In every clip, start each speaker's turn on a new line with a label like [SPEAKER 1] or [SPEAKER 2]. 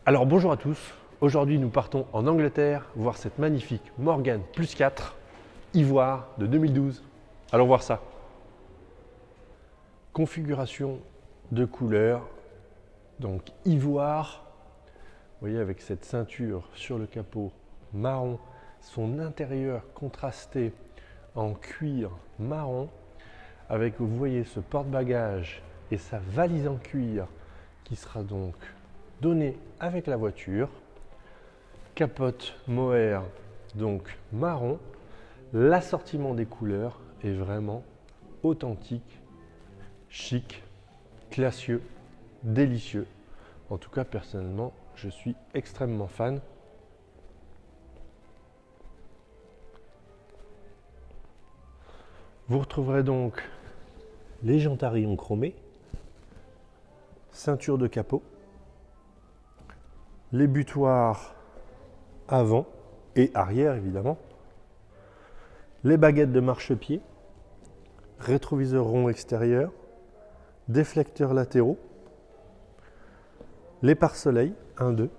[SPEAKER 1] Alors bonjour à tous, aujourd'hui nous partons en Angleterre voir cette magnifique Morgan Plus 4 Ivoire de 2012. Allons voir ça. Configuration de couleurs, donc ivoire, vous voyez avec cette ceinture sur le capot marron, son intérieur contrasté en cuir marron, avec vous voyez ce porte-bagages et sa valise en cuir qui sera donc donné avec la voiture, capote mohair donc marron, l'assortiment des couleurs est vraiment authentique, chic, classieux, délicieux. En tout cas personnellement je suis extrêmement fan. Vous retrouverez donc les jantes à rayons chromés, ceinture de capot, les butoirs avant et arrière évidemment, les baguettes de marchepied, rétroviseur rond extérieur, déflecteurs latéraux, les pare-soleil 1, 2,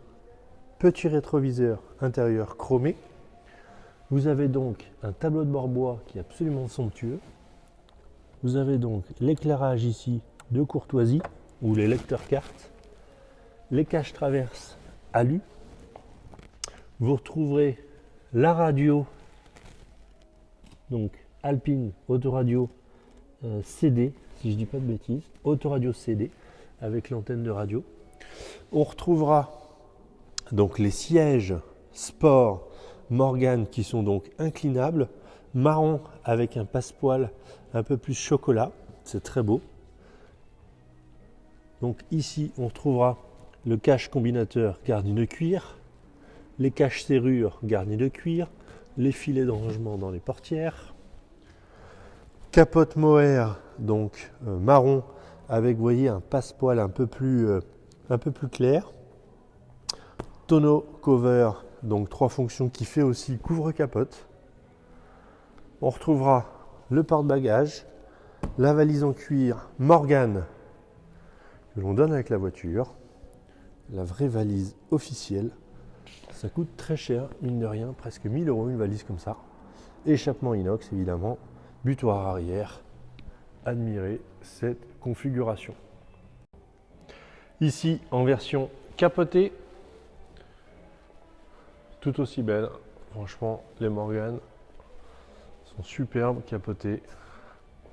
[SPEAKER 1] petit rétroviseur intérieur chromé. Vous avez donc un tableau de bord bois qui est absolument somptueux. Vous avez donc l'éclairage ici de courtoisie ou les lecteurs cartes, les caches traverses alu. Vous retrouverez la radio, donc Alpine Autoradio CD, si je ne dis pas de bêtises, Autoradio CD avec l'antenne de radio. On retrouvera donc les sièges sport Morgan qui sont donc inclinables, marron avec un passepoil un peu plus chocolat, c'est très beau. Donc ici on retrouvera le cache combinateur garni de cuir, les caches serrures garnis de cuir, les filets de rangement dans les portières, capote mohair donc marron avec vous voyez un passepoil un peu plus clair, tonneau cover donc 3 fonctions qui fait aussi couvre-capote. On retrouvera le porte-bagages, la valise en cuir Morgan que l'on donne avec la voiture, la vraie valise officielle. Ça coûte très cher, mine de rien, presque 1 000 € une valise comme ça. Échappement inox évidemment, butoir arrière. Admirez cette configuration. Ici en version capotée, tout aussi belle. Franchement, les Morgan sont superbes capotées.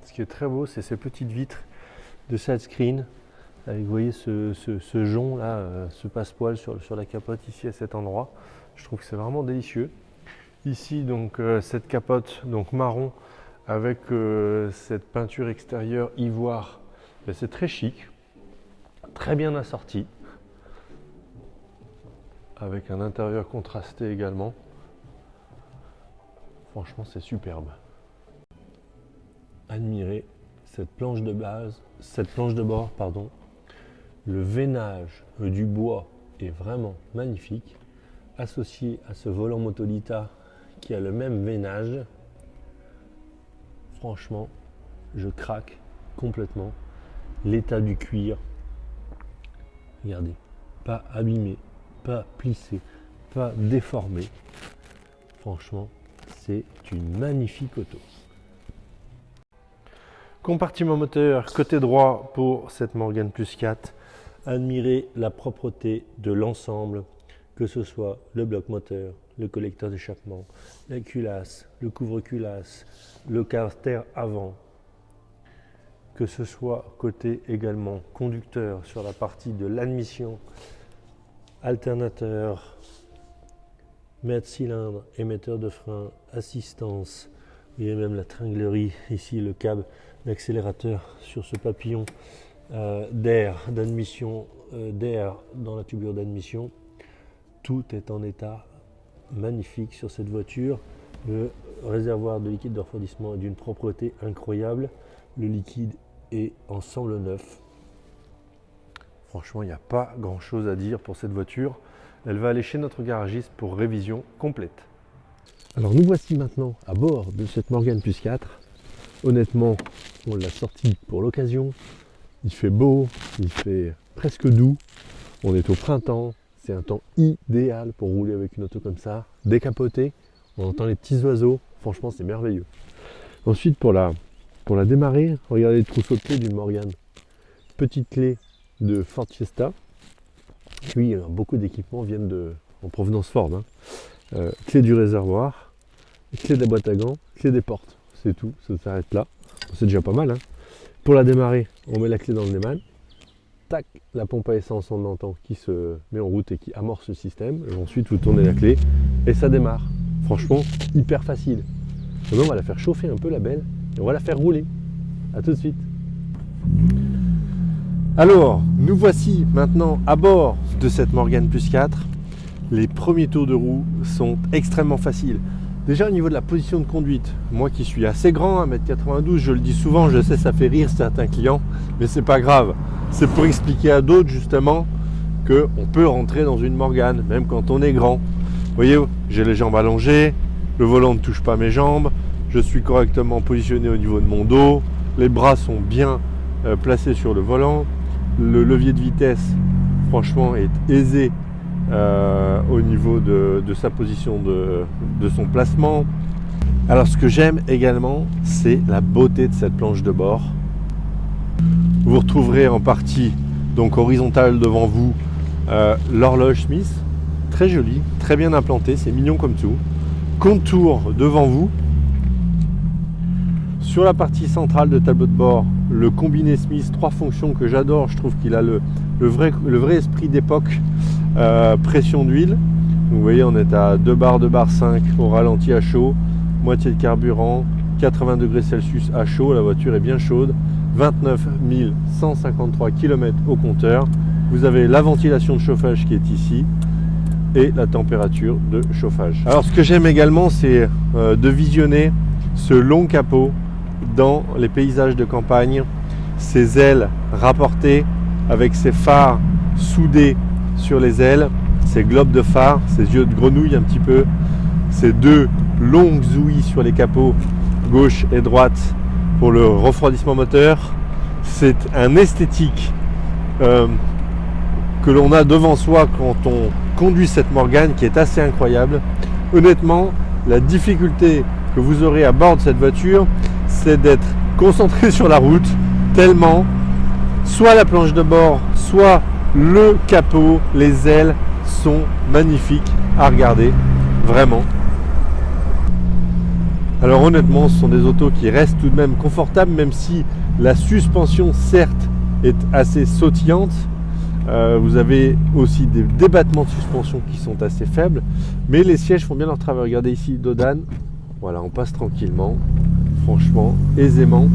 [SPEAKER 1] Ce qui est très beau, c'est ces petites vitres de side screen avec vous voyez ce jonc là, ce passepoil sur la capote ici à cet endroit. Je trouve que c'est vraiment délicieux. Ici donc cette capote donc marron avec cette peinture extérieure ivoire, c'est très chic, très bien assorti, avec un intérieur contrasté également. Franchement c'est superbe. Admirez cette planche de bord, pardon. Le veinage du bois est vraiment magnifique, associé à ce volant Motolita qui a le même veinage. Franchement, je craque complètement. L'état du cuir, regardez, pas abîmé, pas plissé, pas déformé. Franchement, c'est une magnifique auto. Compartiment moteur côté droit pour cette Morgan Plus 4. Admirez la propreté de l'ensemble, que ce soit le bloc moteur, le collecteur d'échappement, la culasse, le couvre-culasse, le carter avant, que ce soit côté également conducteur sur la partie de l'admission, alternateur, maître cylindre, émetteur de frein, assistance, il y a même la tringlerie, ici le câble d'accélérateur sur ce papillon d'air d'admission, d'air dans la tubulure d'admission. Tout est en état magnifique sur cette voiture. Le réservoir de liquide de refroidissement est d'une propreté incroyable. Le liquide est ensemble neuf. Franchement, il n'y a pas grand chose à dire pour cette voiture. Elle va aller chez notre garagiste pour révision complète. Alors nous voici maintenant à bord de cette Morgan Plus 4. Honnêtement, on l'a sortie pour l'occasion. Il fait beau, il fait presque doux. On est au printemps, C'est un temps idéal pour rouler avec une auto comme ça, décapotée, on entend les petits oiseaux, franchement c'est merveilleux. Ensuite pour la démarrer, regardez le trousseau de clés d'une Morgan. Petite clé de Ford Fiesta. Oui, beaucoup d'équipements viennent en provenance Ford. Hein. Clé du réservoir, clé de la boîte à gants, clé des portes. C'est tout, ça s'arrête là. C'est déjà pas mal. Hein. Pour la démarrer, on met la clé dans le Neyman. Tac, la pompe à essence on entend qui se met en route et qui amorce le système. Et ensuite vous tournez la clé et ça démarre. Franchement, hyper facile. Maintenant on va la faire chauffer un peu la belle et on va la faire rouler. A tout de suite. Alors, nous voici maintenant à bord de cette Morgan Plus 4. Les premiers tours de roue sont extrêmement faciles. Déjà au niveau de la position de conduite, moi qui suis assez grand, 1m92, je le dis souvent, je sais ça fait rire certains clients, mais c'est pas grave. C'est pour expliquer à d'autres justement qu'on peut rentrer dans une Morgan, même quand on est grand. Vous voyez, j'ai les jambes allongées, le volant ne touche pas mes jambes, je suis correctement positionné au niveau de mon dos, les bras sont bien placés sur le volant, le levier de vitesse franchement est aisé au niveau de sa position de son placement. Alors ce que j'aime également, c'est la beauté de cette planche de bord. Vous retrouverez en partie donc horizontale devant vous l'horloge Smith, très jolie, très bien implantée, c'est mignon comme tout. Contour devant vous. Sur la partie centrale de tableau de bord, le combiné Smith 3 fonctions que j'adore, je trouve qu'il a le vrai esprit d'époque. Pression d'huile, vous voyez on est à 2 bars 5 au ralenti à chaud, moitié de carburant, 80 degrés Celsius à chaud, la voiture est bien chaude, 29 153 km au compteur, vous avez la ventilation de chauffage qui est ici et la température de chauffage. Alors ce que j'aime également c'est de visionner ce long capot dans les paysages de campagne, ces ailes rapportées avec ces phares soudés sur les ailes, ces globes de phare, ces yeux de grenouille un petit peu, ces deux longues ouïes sur les capots gauche et droite pour le refroidissement moteur. C'est un esthétique que l'on a devant soi quand on conduit cette Morgan qui est assez incroyable. Honnêtement, la difficulté que vous aurez à bord de cette voiture, c'est d'être concentré sur la route, tellement soit la planche de bord, soit le capot, les ailes sont magnifiques à regarder, vraiment. Alors honnêtement, ce sont des autos qui restent tout de même confortables, même si la suspension, certes, est assez sautillante. Vous avez aussi des débattements de suspension qui sont assez faibles, mais les sièges font bien leur travail. Regardez ici, Dodane. Voilà, on passe tranquillement, franchement, aisément.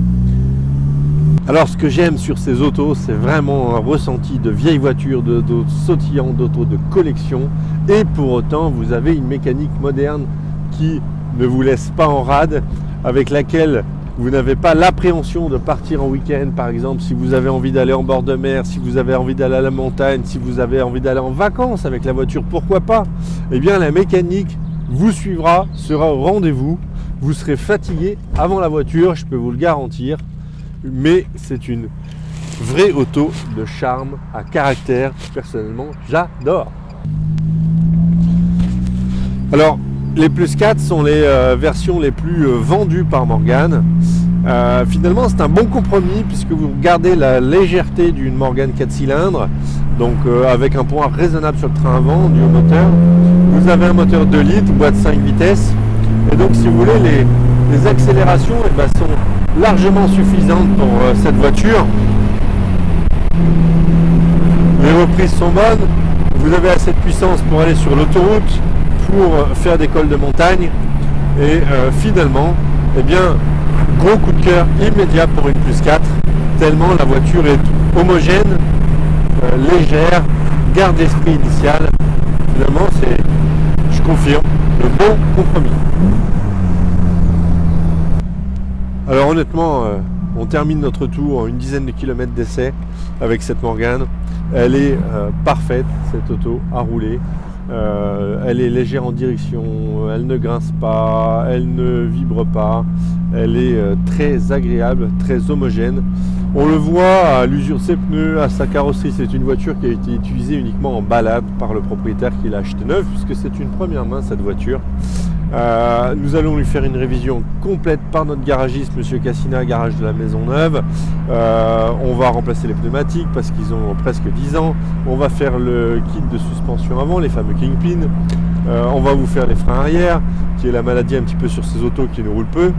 [SPEAKER 1] Alors ce que j'aime sur ces autos, c'est vraiment un ressenti de vieille voiture, d'auto sautillant, d'auto de collection. Et pour autant, vous avez une mécanique moderne qui ne vous laisse pas en rade, avec laquelle vous n'avez pas l'appréhension de partir en week-end, par exemple, si vous avez envie d'aller en bord de mer, si vous avez envie d'aller à la montagne, si vous avez envie d'aller en vacances avec la voiture, pourquoi pas? Eh bien, la mécanique vous suivra, sera au rendez-vous. Vous serez fatigué avant la voiture, je peux vous le garantir. Mais c'est une vraie auto de charme, à caractère, personnellement j'adore. Alors les Plus 4 sont les versions les plus vendues par Morgan. Finalement c'est un bon compromis puisque vous gardez la légèreté d'une Morgan 4 cylindres, donc avec un poids raisonnable sur le train avant, dû au moteur. Vous avez un moteur 2 litres, boîte 5 vitesses, et donc si vous voulez les accélérations sont largement suffisante pour cette voiture. Les reprises sont bonnes, vous avez assez de puissance pour aller sur l'autoroute, pour faire des cols de montagne et finalement, eh bien, gros coup de cœur immédiat pour une Plus 4, tellement la voiture est homogène, légère, garde l'esprit initial. Finalement, c'est, je confirme, le bon compromis. Alors honnêtement, on termine notre tour en une dizaine de kilomètres d'essai avec cette Morgan. Elle est parfaite, cette auto, à rouler. Elle est légère en direction, elle ne grince pas, elle ne vibre pas. Elle est très agréable, très homogène. On le voit à l'usure de ses pneus, à sa carrosserie, c'est une voiture qui a été utilisée uniquement en balade par le propriétaire qui l'a acheté neuve, puisque c'est une première main cette voiture. Nous allons lui faire une révision complète par notre garagiste, Monsieur Cassina, garage de la Maison Neuve. On va remplacer les pneumatiques parce qu'ils ont presque 10 ans. On va faire le kit de suspension avant, les fameux Kingpin. On va vous faire les freins arrière, qui est la maladie un petit peu sur ces autos qui ne roulent peu.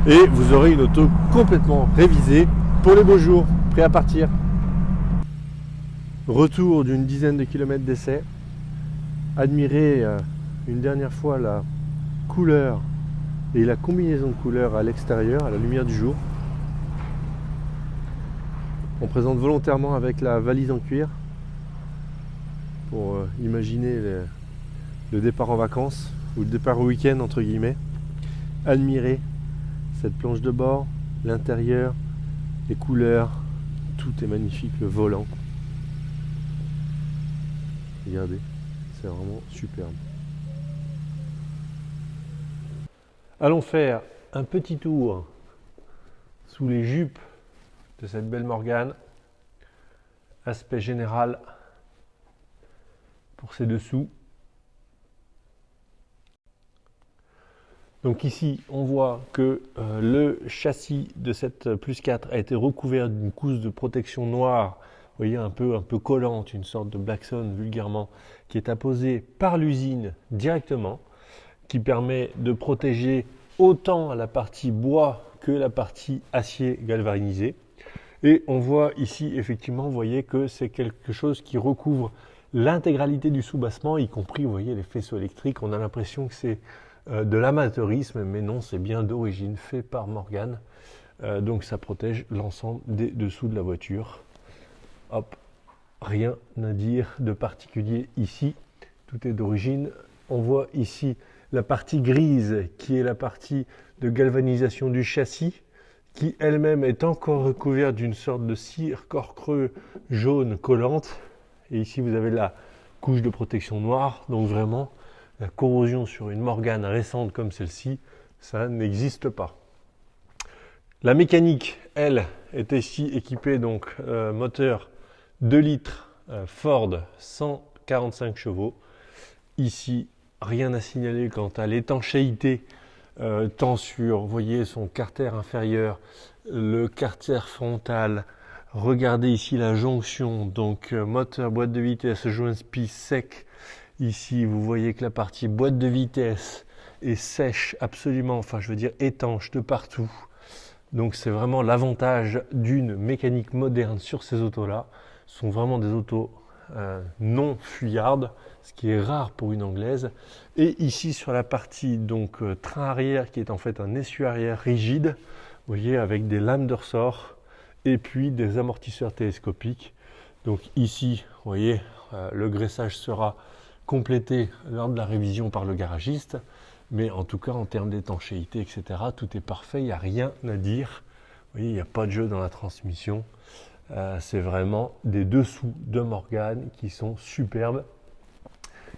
[SPEAKER 1] Et vous aurez une auto complètement révisée pour les beaux jours, prêt à partir. Retour d'une dizaine de kilomètres d'essai. Admirez une dernière fois la couleur et la combinaison de couleurs à l'extérieur, à la lumière du jour. On présente volontairement avec la valise en cuir pour imaginer le départ en vacances ou le départ au week-end entre guillemets. Admirez cette planche de bord, l'intérieur, les couleurs, tout est magnifique, le volant. Regardez, c'est vraiment superbe. Allons faire un petit tour sous les jupes de cette belle Morgane. Aspect général pour ces dessous. Donc ici, on voit que le châssis de cette Plus 4 a été recouvert d'une couche de protection noire, vous voyez, un peu collante, une sorte de Blackson vulgairement, qui est apposée par l'usine directement, qui permet de protéger autant la partie bois que la partie acier galvanisé. Et on voit ici, effectivement, vous voyez que c'est quelque chose qui recouvre l'intégralité du soubassement, y compris, vous voyez, les faisceaux électriques. On a l'impression que c'est de l'amateurisme, mais non, c'est bien d'origine fait par Morgane. Donc ça protège l'ensemble des dessous de la voiture. Hop, rien à dire de particulier ici. Tout est d'origine. On voit ici la partie grise qui est la partie de galvanisation du châssis, qui elle-même est encore recouverte d'une sorte de cire corps creux jaune collante. Et ici vous avez la couche de protection noire, donc vraiment la corrosion sur une Morgane récente comme celle-ci, ça n'existe pas. La mécanique, elle, est ici équipée donc moteur 2 litres Ford 145 chevaux. Ici, rien à signaler quant à l'étanchéité, tant sur, vous voyez, son carter inférieur, le carter frontal. Regardez ici la jonction, donc moteur, boîte de vitesse, joint spi sec. Ici, vous voyez que la partie boîte de vitesse est sèche absolument, enfin je veux dire étanche de partout. Donc c'est vraiment l'avantage d'une mécanique moderne sur ces autos-là. Ce sont vraiment des autos non fuyardes, ce qui est rare pour une anglaise. Et ici sur la partie donc train arrière, qui est en fait un essuie arrière rigide, vous voyez, avec des lames de ressort et puis des amortisseurs télescopiques. Donc ici, vous voyez, le graissage sera complété lors de la révision par le garagiste, mais en tout cas en termes d'étanchéité, etc., tout est parfait, il n'y a rien à dire. Vous voyez, il n'y a pas de jeu dans la transmission. C'est vraiment des dessous de Morgane qui sont superbes.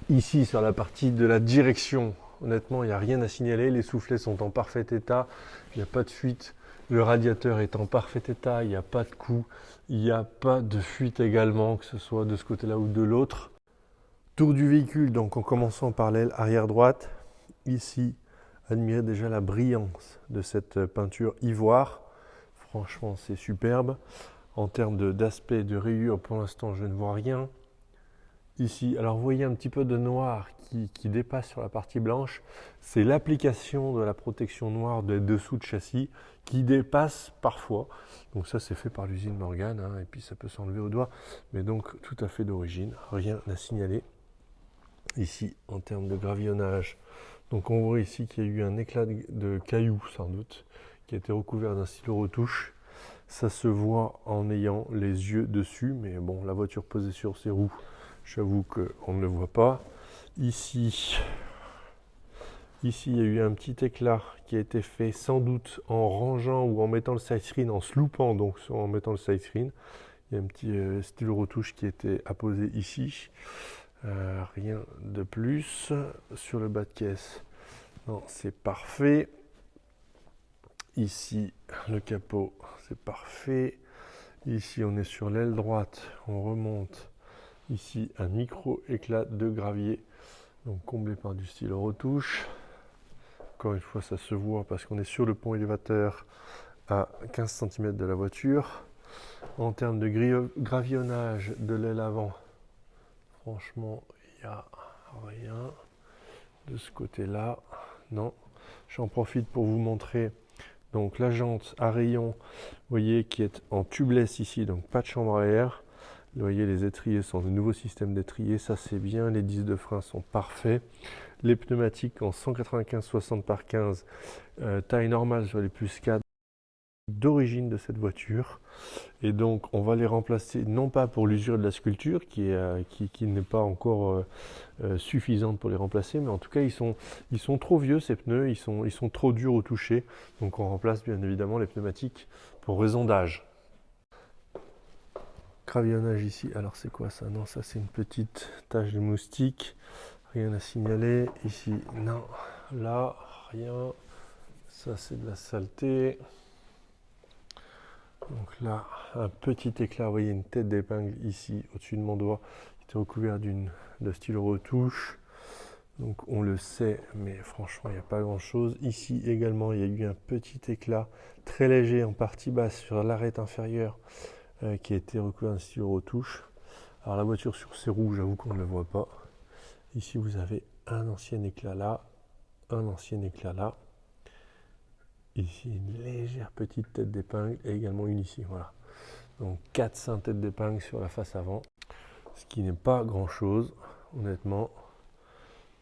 [SPEAKER 1] Ici, sur la partie de la direction, honnêtement, il n'y a rien à signaler. Les soufflets sont en parfait état, il n'y a pas de fuite. Le radiateur est en parfait état, il n'y a pas de coup, il n'y a pas de fuite également, que ce soit de ce côté-là ou de l'autre. Tour du véhicule, donc en commençant par l'aile arrière droite. Ici, admirez déjà la brillance de cette peinture ivoire. Franchement, c'est superbe. En termes d'aspect, de rayures, pour l'instant, je ne vois rien. Ici, alors vous voyez un petit peu de noir qui dépasse sur la partie blanche. C'est l'application de la protection noire des dessous de châssis qui dépasse parfois. Donc ça, c'est fait par l'usine Morgane, hein, et puis ça peut s'enlever au doigt. Mais donc, tout à fait d'origine, rien à signaler. Ici, en termes de gravillonnage, donc on voit ici qu'il y a eu un éclat de cailloux, sans doute, qui a été recouvert d'un stylo retouche. Ça se voit en ayant les yeux dessus, mais bon, la voiture posée sur ses roues, j'avoue qu'on ne le voit pas. Ici, il y a eu un petit éclat qui a été fait sans doute en rangeant ou en mettant le side screen, en se loupant, donc en mettant le side screen. Il y a un petit stylo retouche qui a été apposé ici. Rien de plus. Sur le bas de caisse, non, c'est parfait. Ici, le capot, c'est parfait. Ici, on est sur l'aile droite, on remonte. Ici, un micro éclat de gravier, donc comblé par du stylo retouche. Encore une fois, ça se voit parce qu'on est sur le pont élévateur à 15 cm de la voiture. En termes de gravillonnage de l'aile avant, franchement, il n'y a rien de ce côté-là. Non, j'en profite pour vous montrer donc la jante à rayon, vous voyez, qui est en tubeless ici, donc pas de chambre à air. Vous voyez, les étriers sont de nouveaux systèmes d'étriers, ça c'est bien. Les disques de frein sont parfaits. Les pneumatiques en 195/60 par 15, taille normale sur les plus 4 d'origine de cette voiture. Et donc on va les remplacer non pas pour l'usure de la sculpture qui n'est pas encore suffisante pour les remplacer, mais en tout cas ils sont trop vieux ces pneus, ils sont trop durs au toucher. Donc on remplace bien évidemment les pneumatiques pour raison d'âge. Gravillonnage ici, alors c'est quoi ça? Non, ça c'est une petite tache de moustique, rien à signaler. Ici, non, là, rien. Ça c'est de la saleté. Donc là, un petit éclat, vous voyez une tête d'épingle ici au-dessus de mon doigt, qui était recouvert de stylo retouche. Donc on le sait, mais franchement il n'y a pas grand chose. Ici également il y a eu un petit éclat très léger en partie basse sur l'arête inférieure qui a été recouvert de stylo retouche. Alors la voiture sur ses roues, j'avoue qu'on ne le voit pas. Ici vous avez un ancien éclat là, un ancien éclat là. Ici une légère petite tête d'épingle et également une ici, voilà. Donc 4-5 têtes d'épingle sur la face avant, ce qui n'est pas grand chose honnêtement.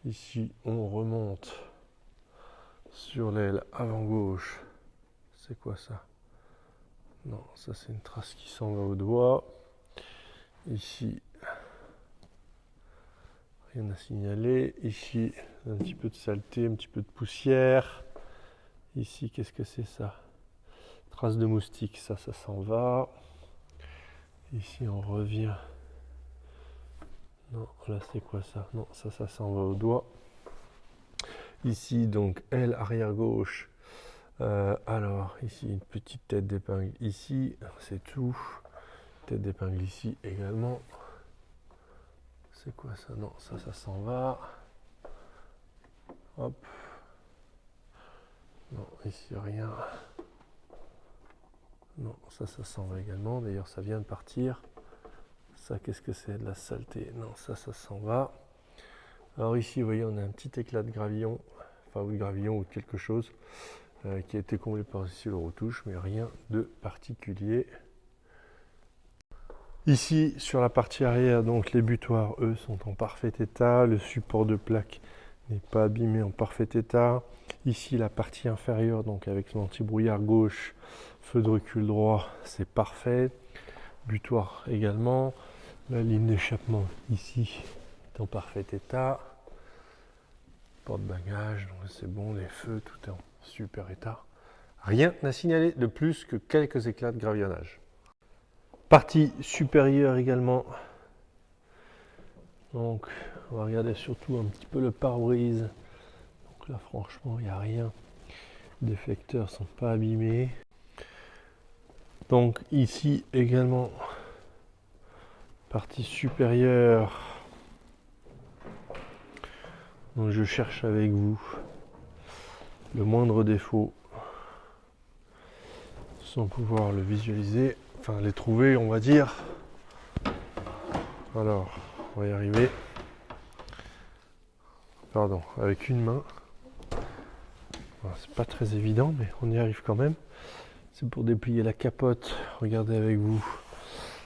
[SPEAKER 1] Ici on remonte sur l'aile avant gauche. C'est quoi ça? Non, ça c'est une trace qui s'en va au doigt. Ici rien à signaler. Ici un petit peu de saleté, un petit peu de poussière. Ici qu'est-ce que c'est ça? Trace de moustique, ça s'en va. Ici on revient. Non, là c'est quoi ça? Non, ça s'en va au doigt. Ici donc aile arrière gauche. Alors ici une petite tête d'épingle ici, c'est tout. Tête d'épingle ici également. C'est quoi ça? Non, ça s'en va. Hop. Non, ici rien. Non, ça s'en va également. D'ailleurs, ça vient de partir. Ça, qu'est-ce que c'est? De la saleté. Non, ça s'en va. Alors ici, vous voyez, on a un petit éclat de gravillon, enfin ou de gravillon ou de quelque chose, qui a été comblé par ici le retouche, mais rien de particulier. Ici, sur la partie arrière, donc les butoirs, eux, sont en parfait état. Le support de plaque n'est pas abîmé, en parfait état. Ici, la partie inférieure, donc avec l'anti-brouillard gauche, feu de recul droit, c'est parfait. Butoir également. La ligne d'échappement ici est en parfait état. Porte-bagages, c'est bon, les feux, tout est en super état. Rien à signaler de plus que quelques éclats de gravillonnage. Partie supérieure également. Donc on va regarder surtout un petit peu le pare-brise. Donc là franchement il n'y a rien. Les déflecteurs sont pas abîmés. Donc ici également partie supérieure. Donc je cherche avec vous le moindre défaut sans pouvoir le visualiser, enfin les trouver on va dire. Alors on va y arriver. Pardon, avec une main. C'est pas très évident mais on y arrive quand même. C'est pour déplier la capote. Regardez avec vous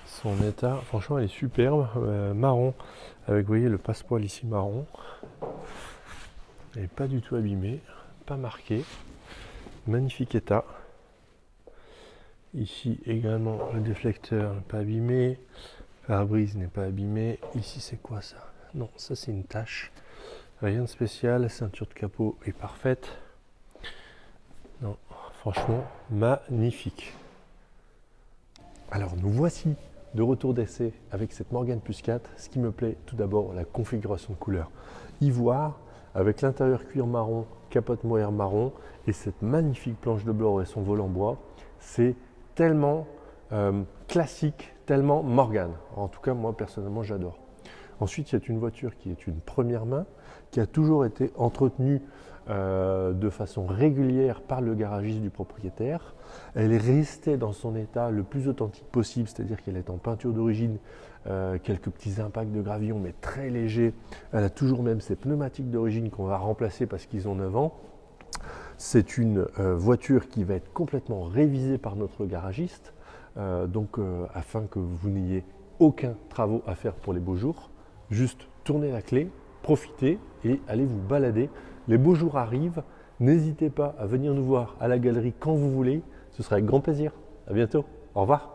[SPEAKER 1] son état. Franchement elle est superbe, marron avec vous voyez le passepoil ici marron. Elle n'est pas du tout abîmée, pas marquée, magnifique état. Ici également le déflecteur n'est pas abîmé, le pare-brise n'est pas abîmé. Ici c'est quoi ça? Non, ça c'est une tache, rien de spécial. La ceinture de capot est parfaite. Non, franchement magnifique. Alors nous voici de retour d'essai avec cette Morgan Plus 4. Ce qui me plaît tout d'abord, la configuration de couleur ivoire avec l'intérieur cuir marron, capote mohair marron et cette magnifique planche de bord et son volant bois. C'est tellement classique, tellement Morgan. En tout cas, moi personnellement, j'adore. Ensuite, c'est une voiture qui est une première main, qui a toujours été entretenue de façon régulière par le garagiste du propriétaire. Elle est restée dans son état le plus authentique possible, c'est-à-dire qu'elle est en peinture d'origine, quelques petits impacts de gravillon, mais très légers. Elle a toujours même ses pneumatiques d'origine qu'on va remplacer parce qu'ils ont 9 ans. C'est une voiture qui va être complètement révisée par notre garagiste, afin que vous n'ayez aucun travaux à faire pour les beaux jours. Juste tournez la clé, profitez et allez vous balader. Les beaux jours arrivent, n'hésitez pas à venir nous voir à la galerie quand vous voulez, ce sera avec grand plaisir. À bientôt, au revoir.